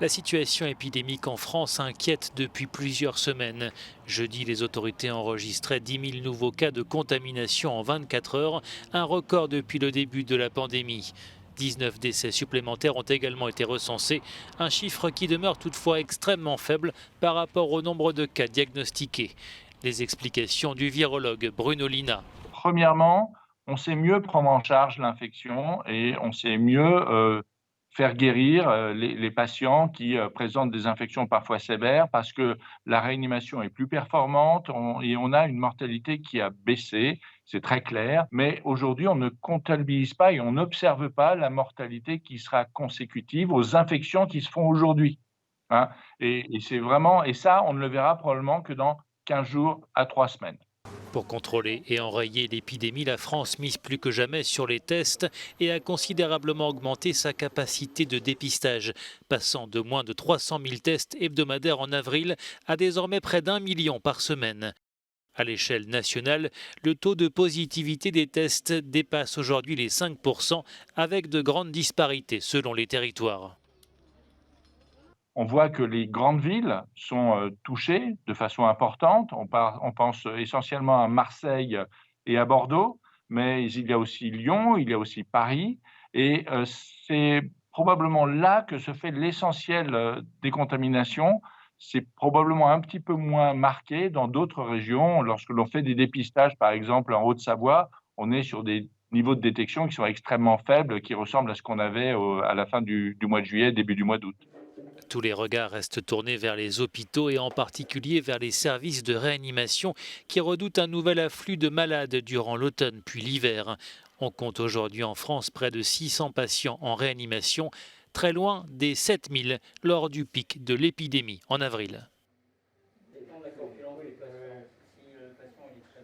La situation épidémique en France inquiète depuis plusieurs semaines. Jeudi, les autorités enregistraient 10 000 nouveaux cas de contamination en 24 heures, un record depuis le début de la pandémie. 19 décès supplémentaires ont également été recensés, un chiffre qui demeure toutefois extrêmement faible par rapport au nombre de cas diagnostiqués. Les explications du virologue Bruno Lina. Premièrement, on sait mieux prendre en charge l'infection et on sait mieux, faire guérir, les patients qui, présentent des infections parfois sévères parce que la réanimation est plus performante, on a une mortalité qui a baissé, c'est très clair. Mais aujourd'hui, on ne comptabilise pas et on n'observe pas la mortalité qui sera consécutive aux infections qui se font aujourd'hui, hein. Et c'est vraiment et ça, on ne le verra probablement que dans 15 jours à 3 semaines. Pour contrôler et enrayer l'épidémie, la France mise plus que jamais sur les tests et a considérablement augmenté sa capacité de dépistage, passant de moins de 300 000 tests hebdomadaires en avril à désormais près d'1 million par semaine. À l'échelle nationale, le taux de positivité des tests dépasse aujourd'hui les 5%, avec de grandes disparités selon les territoires. On voit que les grandes villes sont, touchées de façon importante. On pense essentiellement à Marseille et à Bordeaux, mais il y a aussi Lyon, il y a aussi Paris et c'est probablement là que se fait l'essentiel, des contaminations. C'est probablement un petit peu moins marqué dans d'autres régions. Lorsque l'on fait des dépistages, par exemple en Haute-Savoie, on est sur des niveaux de détection qui sont extrêmement faibles, qui ressemblent à ce qu'on avait à la fin du mois de juillet, début du mois d'août. Tous les regards restent tournés vers les hôpitaux et en particulier vers les services de réanimation qui redoutent un nouvel afflux de malades durant l'automne puis l'hiver. On compte aujourd'hui en France près de 600 patients en réanimation, très loin des 7 000 lors du pic de l'épidémie en avril.